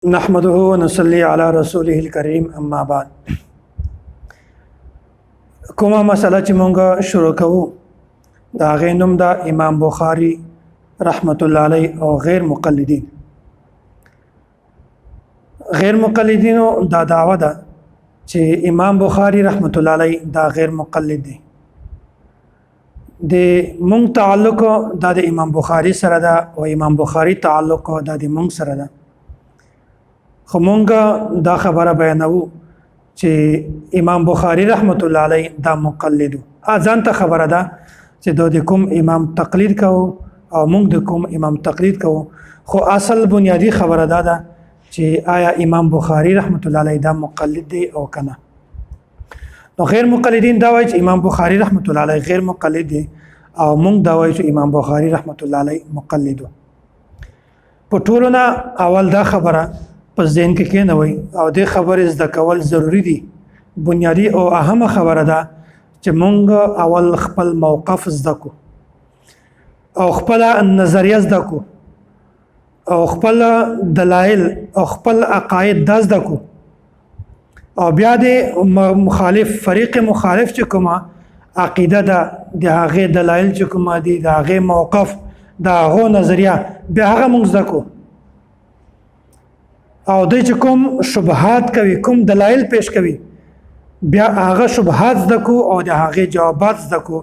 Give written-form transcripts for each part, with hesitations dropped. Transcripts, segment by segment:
नहमदुहु व नसल्ली अला रसूलिहिल करीम अम्मा बाद। कोमा मसला چې مونږ شروع کوو دا هغې نوم ده امام بخاري رحمت الله علیه او غیر مقلدینو دا دعوه ده چې امام بخاري رحمت الله علیه دا غیر مقلد دی. د مونږ تعلق دا د امام بخاري سره ده او امام بخاري تعلق دا د مونږ سره ده. خو مونږ دا خبره بیانوو چې امام بخاري رحمت الله علیه دا مقلد ځان ته خبره ده چې د کوم امام تقلید کوو او مونږ د کوم امام تقلید کوو، خو اصل بنیادی خبره ده چې آیا امام بخاري رحمت الله علیه دا مقلد دی او کنه. نو غیر مقلدین دا وایي چې امام بخاري رحمت الله علیه غیر مقلد دی او مونږ دا وایو چې امام بخاري رحمت الله علیه مقلد. په ټولو نه اول دا خبره پس ذهن کې کېنوئ او د خبرې زده کول ضروری دي. بنیادی او اهمه خبره ده چې مونږ اول خپل موقف زده کو او خپل نظریه زده کو او خپل دلایل او خپل عقاید زده کو او بیا د مخالف فریق مخالف چې کومه عقیده ده د هغې دلایل چې کومه دي د هغې موقف د هغو نظریه بیا هغه مونږ زده کو او دوی چې کوم شبهات کوي کوم دلایل پیش کوي بیا هغه شبهات زده کو او د هغې جوابات زده کو.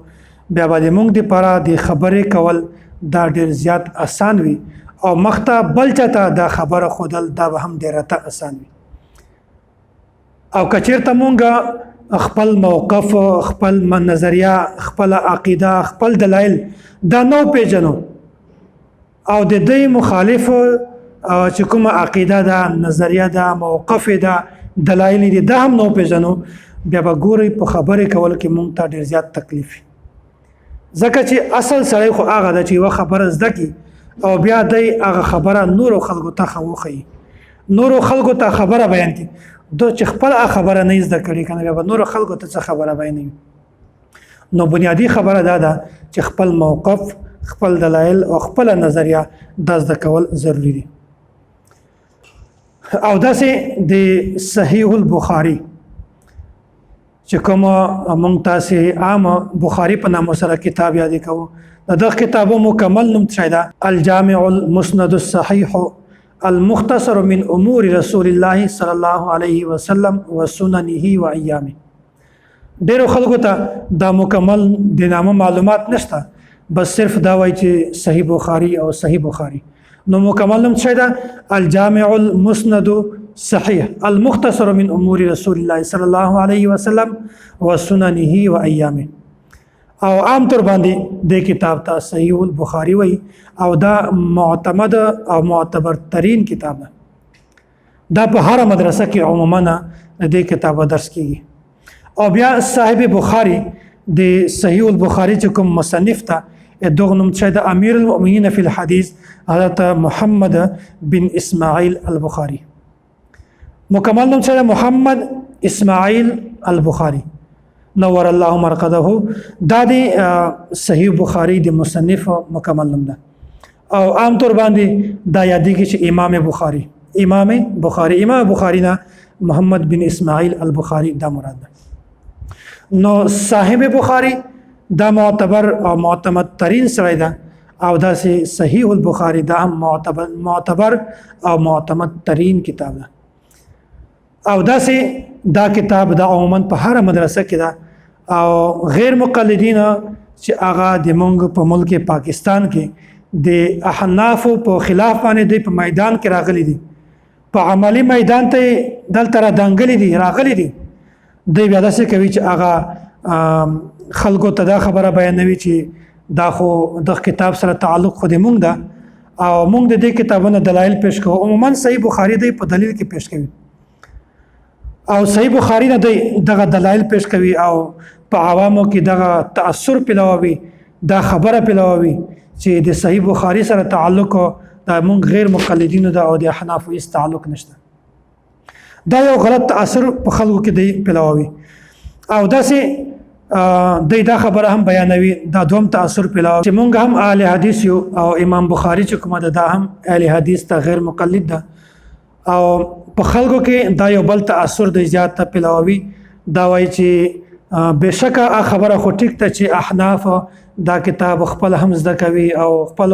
بیا به موږ دپاره د خبرې کول دا ډېر زیات اسان وي او مخته بل چاته دا خبره ښودل دا به هم ډېره اسان وي. او که چېرته مونږ خپل موقف خپل نظریه خپل عقیده خپل دلایل دا نو پیژنو او د دوی مخالف چې کومه عقیده ده نظریه ده موقف ده دلایل دي دا هم نو پیژنو بیا به ګورئ په خبرې کول کې مونږ ته ډېر زیات تکلیف وي. ځکه چې اصل سړی خو هغه ده چې یوه خبره زده کړي او بیا دی هغه خبره نورو خلکو ته وښیي نورو خلکو ته خبره بیان کړي. دو چې خپل خبره نه زده کړي که نه بیا به نورو خلکو ته څه خبره بیانوي. نو بنیادی خبره دا ده چې خپل موقف خپل دلایل او خپل نظریه دا زده کول ضروری دي. او داسې د صحیح البخاري چې کوم مونږ تاسې عام بخاري په نامو سره کتاب یادې کوو د دغه کتابو مکمل نوم څه ده؟ الجامع المسند الصحيح المختصر من امور رسول الله صلی الله علیه وسلم وسننه وایامه. ډېرو خلکو ته دا مکمل د نامه معلومات نشته، بس صرف دا وایي چې صحیح بخاري او صحیح بخاري. نو مکمل نوم څه ده؟ الجامع المسند صحیح المختصر من امور رسول الله صلی الله علیه وسلم وسننه وایامه. او عام طور باندې د کتاب ته صحیح البخاري وایي او دا معتمد او معتبر ترین کتاب ده. دا په هر مدرسه کې عموما د کتاب درس کیږي. او بیا صاحب بخاري د صحیح البخاري چې کوم مصنف ته دغه نوم چې د امیر المؤمنین فی الحدیث حضرت محمد بن اسماعیل البخاري. مکمل نوم چې محمد اسماعیل البخاري نور الله مرقده. دا د صحیح بخاري د مصنف مکمل نوم ده او عام طور باندې دا یادېږي چې امام بخاري نه محمد بن اسماعیل البخاري دا مراد ده. نو صاحب بخاري دا معتبر او معتمد ترین سړی ده او داسې صحیح البخاري دا هم معتبر او معتمد ترین کتاب ده. او داسې دا کتاب دا عموما په هر مدرسه کې ده او غیر مقلدین چې هغه د مونږ په ملک پاکستان کې د احنافو په خلاف باندې دی په میدان کې راغلي دي، په عملی میدان ته دلته راغلي دي دی بیا داسې کوي چې هغه خلکو ته دا خبره بیانوي چې دا خو د کتاب سره تعلق خو د مونږ ده او مونږ د دې کتابونو دلایل پیش کوو. عموما صحیح بخاري دی په دلیل کې پیش کوي او صحیح بخاري نه دی دغه دلایل پیش کوي او په عوامو کې دغه تأثر پیلوي دا خبره پیلوي چې د صحیح بخاري سره تعلق دا مونږ غیر مقلدینو ده او د احنافو هیڅ تعلق نشته. دا یو غلط تأثر په خلکو کې دی پیلوي او داسې دی دا خبره هم بیانوي دا دوم تأثر پیلوي چې مونږ هم اهل حدیث یو او امام بخاري چې کومه ده دا هم اهل حدیث ته غیر مقلد ده او په خلکو کې دا یو بل تاثر د زیات پلاوي دا وایي چې بشکه خبره خو ټیک ته چې احناف دا کتاب خپل هم زده کوي او خپل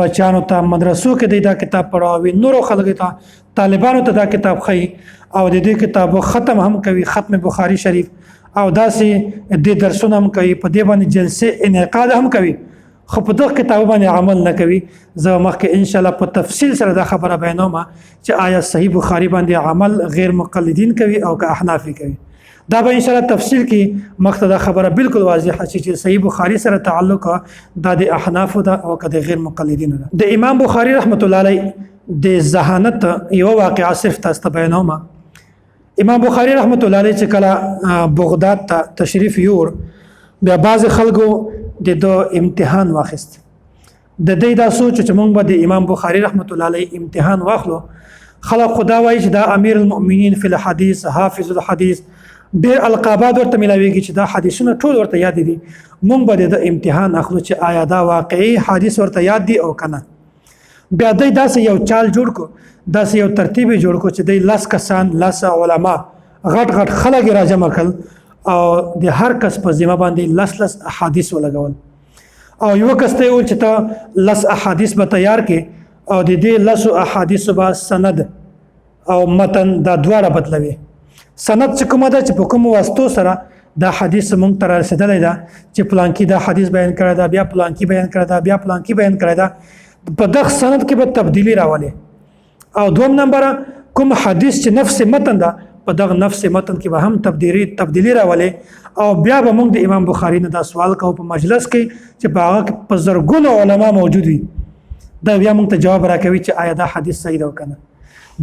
بچانو ته مدرسو کې دا کتاب پڑھاوي نورو خلکو ته طالبانو ته دا کتاب خي او د دې کتابو ختم هم کوي ختم بخاری شریف او داسې د درسونه هم کوي په دې باندې جلسه انعقاد هم کوي خو په دغه کتاب باندې عمل نه کوي زه مخکې ان شاء الله په تفصیل سره دا خبره بیانوم چې آیا صحیح بخاری باندې عمل غیر مقلدین کوي او که احناف کوي دا به ان شاء الله تفصیل کې مخته دا خبره بالکل واضحه چې صحیح بخاری سره تعلق دا د احناف او که د غیر مقلدین د امام بخاری رحمت الله علیه د ذهانت یو واقعه صرف تاسو ته بیانوم امام بخاری رحمت الله علیه چې کله بغداد ته تشریف یور بیا بعض خلکو د امتحان واخیست د دې دا سوچ چې موږ به د امام بخاری رحمت الله علیه امتحان واخلو خلک خدا وایي چې دا امیر المؤمنین فی الحدیث حافظ الحدیث ډېر القابات ورته ملاویږي چې دا حدیثونه ټول ورته یاد دي موږ به د امتحان اخلو چې آیا دا واقعي حدیث ورته یاد دي او کنه بیا دوی داسې یو چال جوړ کو داسې یو ترتیب جوړ کو چې دوی 10 کسان 10 علما غټ غټ خلک راجمع کړل او د هر کس په ذمہ باندې 10 احادیث ولګول او یو کس ته ویل چې ته 10 احادیث به تیار کې او د دې 10 احادیث به سند او متن دا دواړه بدلوي سند چې کومه ده چې په کوم واسطو سره دا حدیث مونږ ته رسیدلی ده چې پلانکی دا حدیث بیان کړی دا بیا پلانکی بیان کړی دا بیا پلانکی بیان کړی دا په دغه سند کې به تبدیلی راولي او دوم نمبر کوم حدیث چې نفس متن ده په دغه نفس متن کې به هم تبدیلی راولي او بیا به مونږ د امام بخاری نه دا سوال کوو په مجلس کې چې په هغه په زرګونو علما موجود وي دا بیا مونږ ته جواب راکوي چې آیا دا حدیث صحیح ده او کنه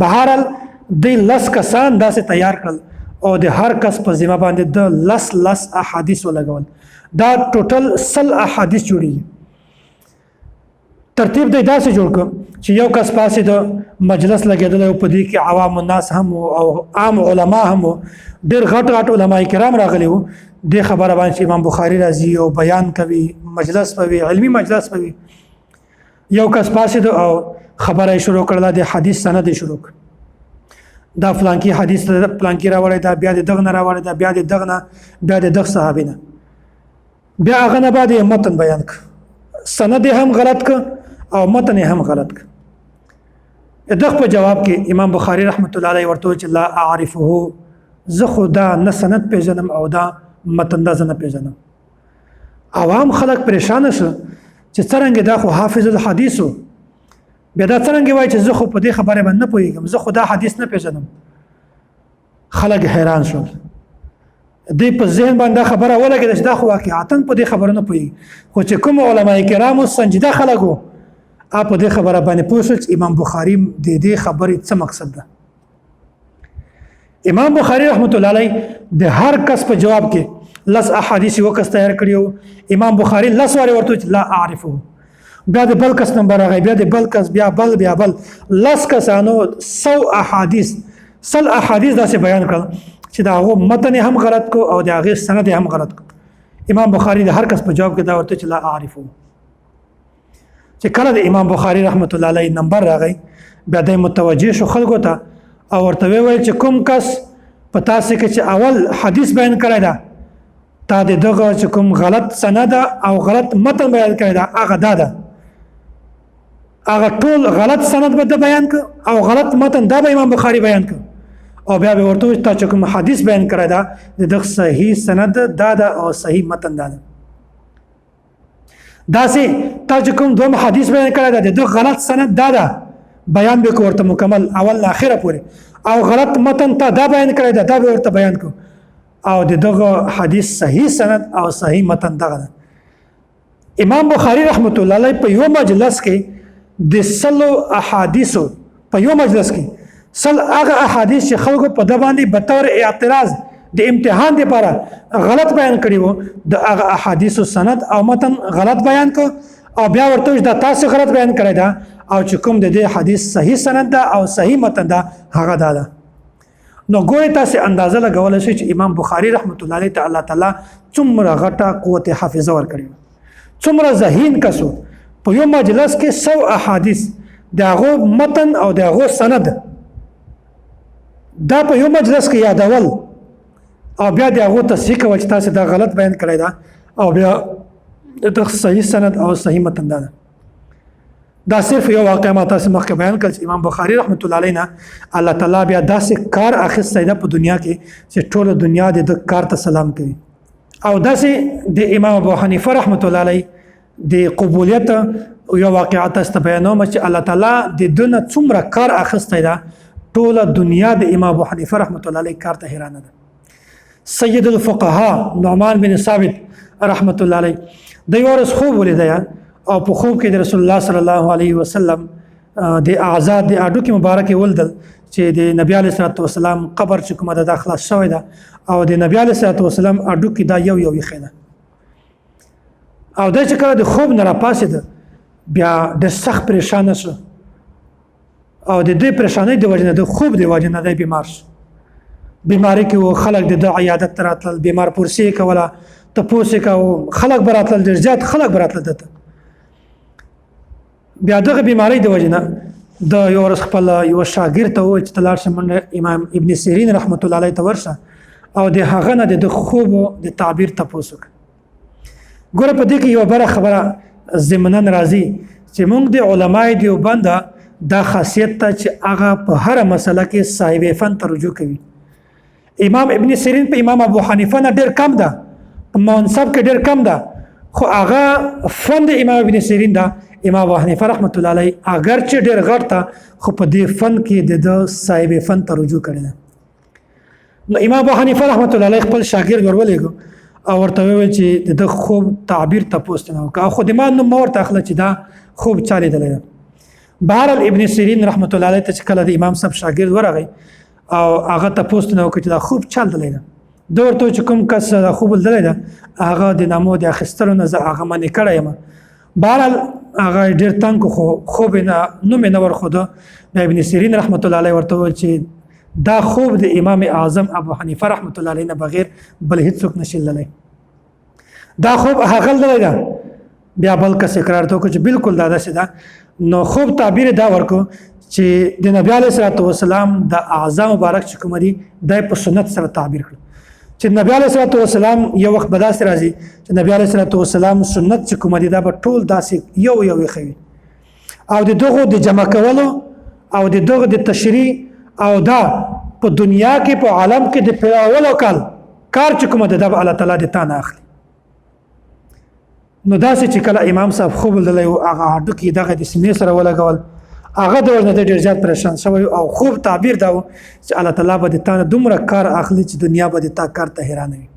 بهرحال د 10 کسان داسې تیار کړل او د هر کس په ذمہ باندې د 10 احادیث ولګول دا ټوټل 100 احادیث جوړي ترتیب د داسې جوړ ک چې یو کس پاسې د مجلس لګیدل او په دې کې عوام الناس هم او عام علما هم ډېر غټ غټ علما کرام راغلي وو د خبره باندې امام بخاری راځي او بیان کوي مجلس پوي علمی مجلس پوي یو کس پاسې او خبره شروع کړل د حدیث سند شروع دا فلانکی حدیث فلانکی راوړی دا بیا د دغه نه راوړی دا بیا د دغه نه بیا د دغه صحابي نه بیا هغه نه بعد متن بیان ک سند هم غلط ک او متن هم غلط ک دغه په جواب کې امام بخاری رحمت الله علیه ورته چې لا اعرفه زه خدا نه سند پیژنم او دا متن دا نه پیژنم عوام خلک پریشان شو چې څنګه دا خو حافظ الحدیثو بیا دا څنګه وایي چې زه خو په دې خبره باندې نه پوهیږم زه خو دا حدیث نه پیژنم خلک حیران شول دې په ذهن باندې خبره ولګېده چې دا خو واقعاً په دې خبره نه پوهیږي خو چې کوم علما کرامو سنجیده خلک وو په دې خبره باندې پوه شو چې امام بخاري د دې خبرې څه مقصد ده امام بخاری رحمت الله علیه د هر کس په جواب کې 10 احادیث یو کس تیار کړیو امام بخاری 10 واره ورته لا اعرفه بیا د بل کس نمبر راغی بیا د بل کس بیا بل 10 کسانو 100 احادیث داسې بیان کړل چې دا هغه متن هم غلط کو او د هغه سند هم غلط کو امام بخاری د هر کس په جواب کې دا ورته چې لا اعرفه چې کله د امام بخاری رحمت الله علیه نمبر راغی بیا د متوجه شو خلکو ته او ورته ویل چې کوم کس په تاسو کې چې اول حدیث بیان کړی دا تا دغه چې کوم غلط سند او غلط متن بیان کړی دا هغه ده هغه ټول غلط سند به بیان ک او غلط متن دا به امام بخاری بیان ک او بیا به ورته تا چې کوم حدیث بیان کړی دا د صحیح سند دا او صحیح متن دا سه تا چې کوم دوم حدیث بیان کړی دا د غلط سند دا بیان به ورته مکمل اول اخره پورې او غلط متن ته دا بیان کړی دا به ورته بیان کو او دغه حدیث صحیح سند او صحیح متن دغه امام بخاری رحمت الله علیه په یو مجلس کې د 100 احادیث په یو مجلس کې 100 هغه احادیث چې خلکو په د باندې به تور اعتراض د امتحان لپاره غلط بیان کړي وو د هغه احادیث سند او متن غلط بیان کو او بیا ورته دا تاسو غلط بیان کړی دا او چې کوم د دې حدیث صحیح سند دا او صحیح متن دا هغه دا نو ګورې تاسو اندازه لګولای شئ چې امام بخاری رحمت الله علیه تعالی څومره غټه قوت حافظه ورکړي څومره ذهین کسو په یو مجلس کې 100 احادیث دغه متن او دغه سند دا په یو مجلس کې یادول او بیا د هغو تصحیح کول چې تاسې دا غلط بیان کړی دا او بیا د صحیح سند او صحیح متن دا صرف یو واقع ما تاسې مخکې بیان کړ چې امام بخاري رحمت الله علیه نه الله تعالی بیا داسې کار اخیستی ده په دنیا کې چې ټوله دنیا د کار ته سلام کوي او داسې د امام ابو حنیفه رحمت الله علیه د قبولیت یو واقعه تاسو ته بیانوم چې الله تعالی د دونه څومره کار اخیستی ده ټوله دنیا د امام ابو حنیفه رحمت الله علیه کار ته حیرانه ده. سید الفقهاء نعمان بن ثابت رحمت الله علیه د یو ورځ خوب ولیده او په خوب کې د رسول الله صلی الله علیه وسلم د اعضاء د اډوکې مبارکې ولیدل چې د نبی علیه الصلاة والسلام قبر چې کومه ده خلاص شوی ده او د نبی علیه الصلاة والسلام اډوکې دا یو ایښی ده او دا چې کله د خوب نه راپاڅېده بیا د سخت پریشانه شو او د دې پریشانۍ د وجې نه د خوب د وجې نه دی بیمار شو. بیماری کې و خلک د ده عیادت ته راتلل بیمار پرسې یې کوله تپوس یې کوه خلک به راتلل ډېر زیات خلک به راتلل دته بیا دغه بیماری د وجې نه د یو ورځ خپل یوه شاګرد ته وویل چې ته لاړ شه منډه امام ابن سیرین رحمت الله علیه ته ورشه او د هغه نه د خوبو د تعبیر تپوس وکړه. ګوره په دې کې یوه بله خبره ضمناً راځي چې موږ د علمای دیوبند دا خاصیت ته چې هغه په هره مسله کې صاحب فن ته رجوع کوي. امام ابن سیرین په امام ابو حنیفه نه ډېر کم ده په منصب کې ډېر کم ده خو هغه فن د امام ابن سیرین ده امام ابو حنیفه رحمت الله علیه اگر چې ډېر غټ ته خو په دې فن کې د صاحب فن ته رجوع کړی ده. نو امام ابو حنیفه رحمت الله علیه خپل شاګرد ورولېږو او ورته وویل چې د خوب تعبیر تپوس ته نه وکړه او خو د ما نوم مه ورته اخله چې دا خوب چا لیدلی ده. بهرحال ابن سیرین رحمت الله علیه ته چې کله د امام صاحب شاګرد ورغی او هغه تپوس ته نه وکړه چې دا خوب چا لیدلی ده ده ورته چې کوم کس دا خوب لیدلی ده هغه د نامو د اخیستلو نه زه هغه منې کړی یم. بهرحال هغه ډېر تنګ خو خوب یې نه نوم یې نه ورښوده. بیا ابن سیرین رحمت الله علیه ورته وویل چې دا خوب د امام اعظم ابو حنیفه رحمت الله علیه نه بغیر بل هیڅوک نشي لیدلی دا خوب هغه لیدلی ده. بیا بل کس اقرار ته وکړو چې بالکل دا داسې ده. نو خوب تعبیر دا ورکو چې د نبی علیه الصلاة والسلام د اعضاء مبارک چې کوم دي دا په سنت سره تعبیر کړو چې نبی علیه الصلاة والسلام یو وخت به داسې راځي چې نبی علیه الصلاة والسلام سنت چې کوم دي دا به ټول داسې یو ایښی وي او د دغو د جمع کولو او د دغو د تشریح او دا په دنیا کې په عالم کې د پیاولو کار چې کومه ده دا به الله تعالی د تا نه اخلي. نو داسې چې کله امام صاحب خوب لیدلی و هغه هډوکي دغه د سینې سره ولګول هغه د وجې نه ډېر زیات پریشان شوی او خوب تعبیر دا و چې الله تعالی به د تا نه دومره کار اخلي چې دنیا به د تا کار ته حیرانوي.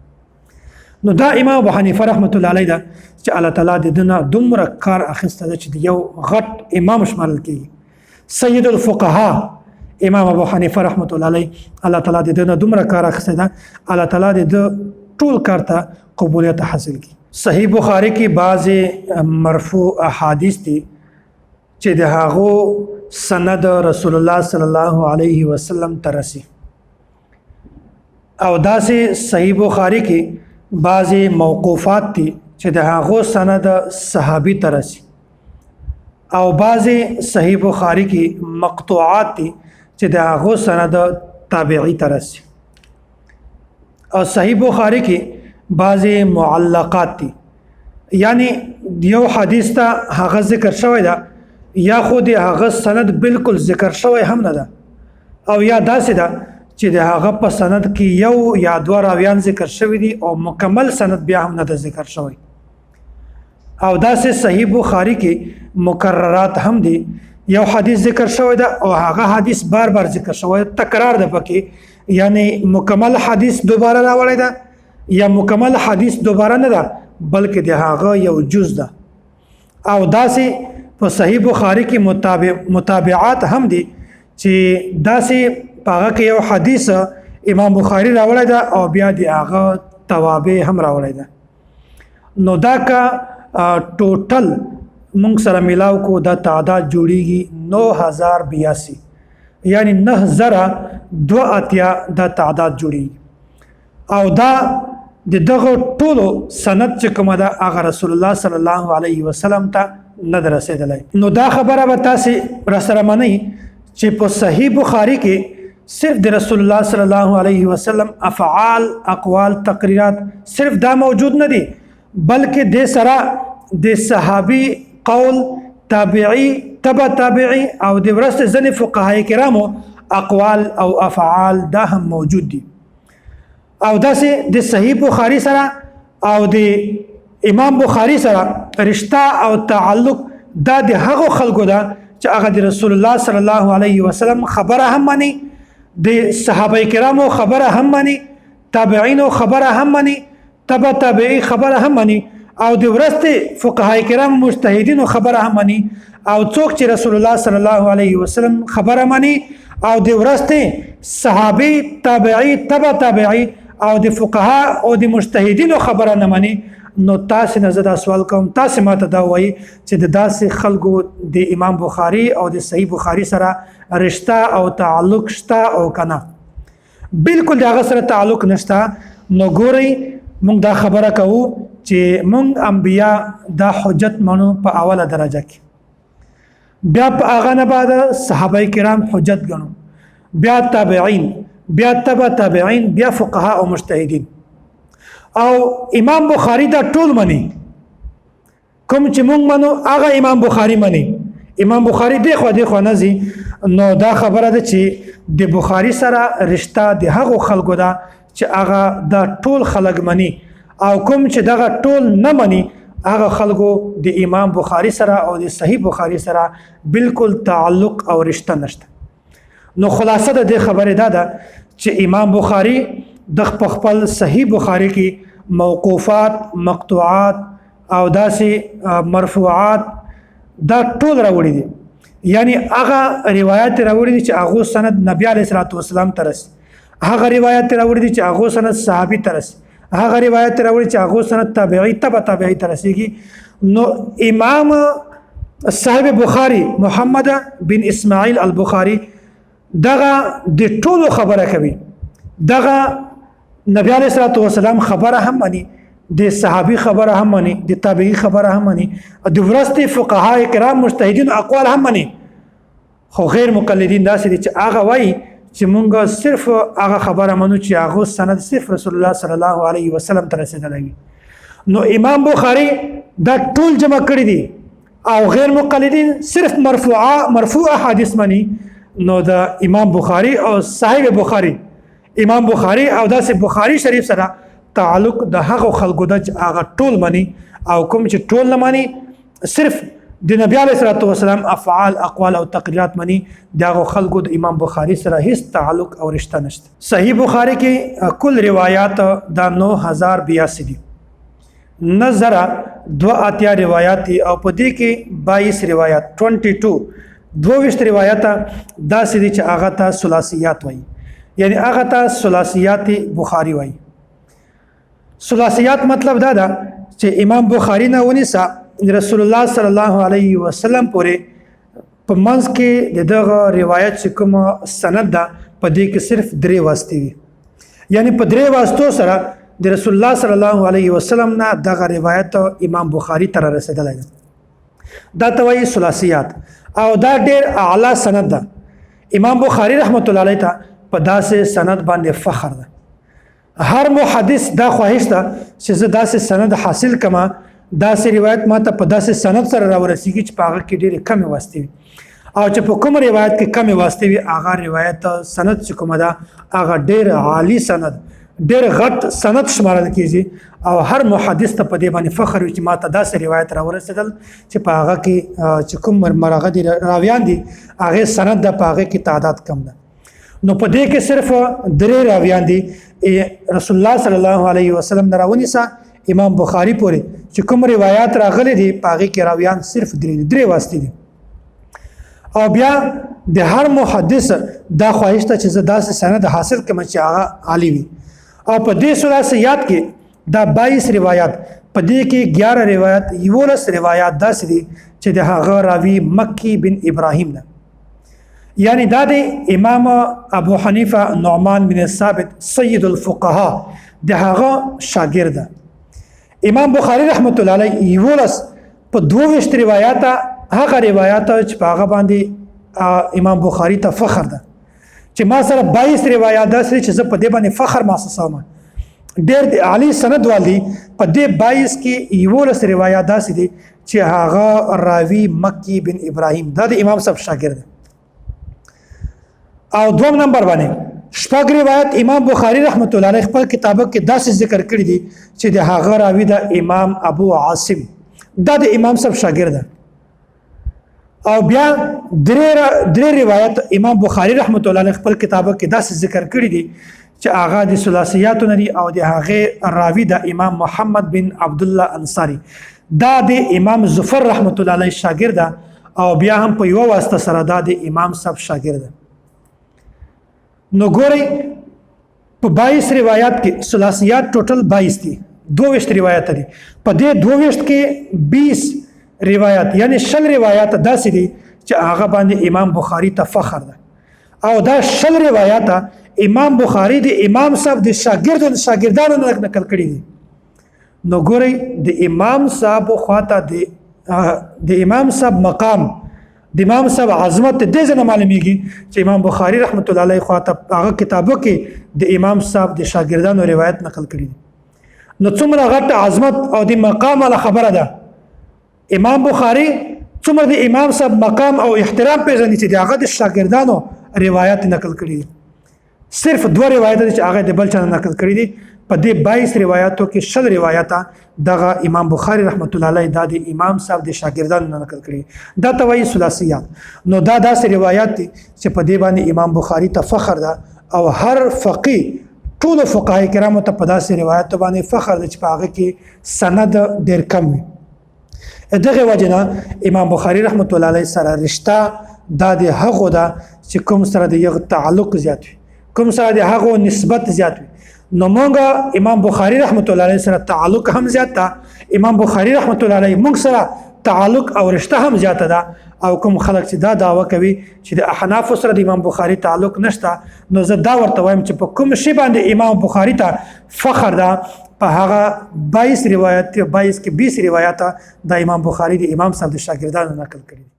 نو دا امام ابو حنیفه رحمت الله علیه ده چې الله تعالی د ده نه دومره کار اخیسته ده چې د یو غټ امام شمارل کېږي. سید الفقهاء امام ابو حنیفه رحمت الله علیه الله تعالی د ده نه دومره کار اخیسته ده الله تعالی د ده ټول کار ته قبولیت حاصل کړي. صحیح بخاری کې بعض مرفوع احادیث دي چې د هغو سند رسول الله صلی الله علیه وسلم ته رسي او داسې صحیح بخاری کې بعض موقوفات دي چې د هغو سند صحابي ته رسي او بعض صحیح بخاری کې مقطوعات دي چې د هغو سند تابعی ته رسي او صحیح بخاری کې بعض معلقات دي یعنی یو حدیث ته هغه ذکر شوی ده یا خود هغه سند بالکل ذکر شوی هم نه ده او یا داسې ده چې د هغه په سند کې یو یا دوه راویان ذکر شوی دي او مکمل سند بیا هم نه ده ذکر شوی او داسې صحیح بخاری کې مکررات هم دي یو حدیث ذکر شوی ده او هغه حدیث بار بار ذکر شوی تکرار ده پکې یعنی مکمل حدیث دوباره راوړی ده یا مکمل حدیث دوباره نه ده بلکې د هغه یو جز ده او داسې په صحیح بخاری کې متابعات هم دي چې داسې په هغه کې یو حدیث امام بخاری راوړی ده او بیا د هغه توابع هم راوړی ده. نو دا که ټوټل مونږ سره میلاو کو دا تعداد جوړیږي 9082 یعنی 9082 دا تعداد جوړیږي او دا د دغه ټولو سند چې کومه ده هغه رسول الله صلی الله علیه وسلم ته نه ده رسېدلی. نو دا خبره به تاسې راسره منئ چې په صحیح بخاری کې صرف د رسول الله صلی الله علیه وسلم افعال اقوال تقریرات صرف دا موجود نه دي بلکې د سره د صحابي قول تابعي تبع تابعي او د ورسته ځنې فقهای کرامو اقوال او افعال دا هم موجود دي او داسې د صحیح بخاری سره او د امام بخاری سره رشتہ او تعلق دا د هغو خلکو ده چې هغه د رسول الله صلی الله علیه وسلم خبره هم مني د صحابه کرامو خبره هم مني تابعینو خبره هم مني تبع تابعی خبره هم مني او د ورسته فقهای کرام مجتهدینو خبره هم مني او څوک چې رسول الله صلی الله علیه وسلم خبره مني او د ورسته صحابي تابعی تبع تابعی او د فقها او د مجتهدینو خبره نه مني نو تاسو نه زدا سوال کوم تاسو ماته دا وایي چې د داسې خلکو د امام بخاری او د صحیح بخاری سره رشتہ او تعلق شته او کنه بالکل دغه سره تعلق نشته نو ګوري موږ دا خبره کوو چې موږ انبیا دا حجت منو په اوله درجه کې بیا په هغه نه بعد صحابه کرام حجت ګڼو بیا تابعین بیا تبع تابعین بیا فقها او مجتهدین او امام بخاری دا ټول مني کوم چې مونږ منو هغه امام بخاری مني امام بخاری دیخوا نزي نو دا خبره ده چې د بخاری سره رشتہ د هغو خلکو ده چې هغه دا ټول خلک مني او کوم چې دغه ټول نه مني هغه خلکو د امام بخاری سره او د صحیح بخاری سره بالکل تعلق او رشتہ نشته نو خلاصه د خبره ده چې امام بخاری د خپل صحیح بخاری کې موقوفات مقطوعات او داسې مرفوعات دا ټول راوړي دي یعنی هغه روایت راوړي دي چې هغه سند نبی علیه الصلاه والسلام ته رسي هغه روایت راوړي دي چې هغه سند صحابي ته رسي هغه روایت راوړي چې هغه سند تابعی تبع تابعی ته رسیږي نو امام صاحب بخاری محمد بن اسماعیل البخاری دغه د ټولو خبره کوي دغه نبی علیہ الصلوۃ والسلام خبره هم مني د صحابي خبره هم مني د تابعی خبره هم مني د ورسته فقها کرام مجتهدین اقوال هم مني خو غیر مقلدین داسې دي چې هغه وایي چې مونږ صرف هغه خبره منو چې هغه سند صرف رسول الله صلی الله علیه وسلم ته رسیدلی نو امام بخاری دا ټول جمع کړی دي او غیر مقلدین صرف مرفوع حدیث مني نو دا امام بخاری او صاحب بخاری امام بخاری او داسې بخاری شریف سره تعلق د هغو خلکو د هغه ټول مني او کوم چې ټول نه مني صرف د نبی علیه الصلاه والسلام افعال اقوال او تقریرات مني د هغو خلکو د امام بخاری سره هیڅ تعلق او رشتہ نشته صحیح بخاری کې کل روایات دا 9082 دي نظر 82 روایت او په دې کې 22 روایت 22 روایت دا سړي چې هغه ته ثلاثیات وایي یعنی هغه ته ثلاثیات بخاری وایي ثلاثیات مطلب دا ده چې امام بخاری نه ونیسا رسول الله صلی الله علیه وسلم پورې په منځ کې دغه روایت چې کوم سند ده په دې کې صرف 3 واسطې وي یعنی په 3 واسطو سره د رسول الله صلی الله علیه وسلم نه دغه روایت امام بخاری ته رسیدلی دا ته وایي ثلاثیات او دا ډېر اعلی سند ده امام بخاری رحمت الله علیه ته په داسې سند باندې فخر ده هر محدث دا خواهش ده چې زه داسې سند حاصل کما داسې روایت ما ته په داسې سند سره راورسیږي چې په هغه کې ډېرې کمې واسطې وي او چې په کوم روایت کې کمې واسطې وي هغه روایت سند چې کومه ده هغه ډېر عالی سند ډېر غټ سند شمارل کېږي او هر محدث ته په دې باندې فخر وي چې ما ته داسې روایت راورسېدل چې په هغه کې چې کوم مرغه دي راویان دي هغې سند ده په هغې کې تعداد کم ده نو په دې کې صرف 3 راویان دي رسول الله صلی الله علیه وسلم نه راونیسا امام بخاری پورې چې کوم روایت راغلي دي په هغې کې راویان صرف 3 واسطې دي او بیا د هر محدث دا خواهش ته چې زه داسې سند حاصل کړم چې هغه عالی وي او په دې ثلاثیات کې دا 22 روایت په دې کې 11 روایت 11 روایت داسې دي چې د هغه راوی مکی بن ابراهیم ده یعنی دا د امام ابو حنیفه نعمان بن ثابت سید الفقهاء د هغه شاګرد ده امام بخاری رحمت الله علیه 11 په 22 روایت هغه روایت چې په هغه باندې امام بخاری ته فخر ده چې ما سره 22 روایت داسې چې زه په دې باندې فخر محسوس کوم. ډېر عالی سند والی په دې 22 کې 11 روایت داسې دي چې هغه راوی مکی بن ابراهیم دا د امام صاحب شاګرد دی. او دوم نمبر باندې شپږ روایت امام بخاری رحمت الله علیه خپل کتابو کې داسې ذکر کړی دي چې د هغه راوی د امام ابو عاصم دا د امام صاحب شاګرد دی. او بیا درې روایت امام بخاری رحمت الله علیه خپل کتابو کې داسې ذکر کړی دي چې هغه د ثلاثیاتو نه دي او د هغه راوی د امام محمد بن عبد الله انصاری دا د امام ظفر رحمت الله علیه شاګرد او بیا هم په یو واسطه سره دا د امام صاحب شاګرد. نو ګورئ په 22 روایت کې ثلاثیات ټوټل 22 دي 22 روایت دي په دې 22 کې 20 روایت یعنی 60 روایت داسې دي چې هغه باندې امام بخاری ته فخر ده او دا 60 روایت امام بخاری د امام صاحب د شاګردانو نقل کړي دي. نو ګورئ د امام صاحب خواته د امام صاحب مقام د امام صاحب عظمت دې ځنه معلومیږي چې امام بخاری رحمت الله علیه خواته هغه کتابو کې د امام صاحب د شاګردانو روایت نقل کړي دي. نو څومره غټه عظمت او د مقام ولا خبره ده. امام بخاری څومره د امام صاحب مقام او احترام پیژني چې هغه د شاګردانو روایت نقل کړي دي. صرف 2 روایت چې هغه د بل چا نقل کړي دي په دې 22 روایتو کې 60 روایت دغه امام بخاری رحمت الله علیه د امام صاحب د شاګردانو نقل کړي دا توي ثلاثیات. نو دا داسې روایت دي چې په دې باندې امام بخاری ته فخر ده او هر فقيه ټول فقهای کرامو ته په داسې روایت باندې فخر ده چې په هغه کې سند ډېر کم وي. دغه وجنه امام بخاری رحمت الله علیه سره رشتہ دا د هغه ده چې کوم سره د یو تعلق زیات وي کوم سره د هغه نسبت زیات وي. نو مونږه امام بخاری رحمت الله علیه سره تعلق هم زیات ده امام بخاری رحمت الله علیه مونږ سره تعلق او رشتہ هم زیات ده. او کوم خلک چې دا دعوه کوي چې د احناف سره د امام بخاری تعلق نشته نو زه دا ورته وایم چې په کوم شی باندې امام بخاری ته فخر ده په هغه 22 روایت 22 کې 20 روایت د امام بخاری د امام صاحب د شاګردانو نقل کړي.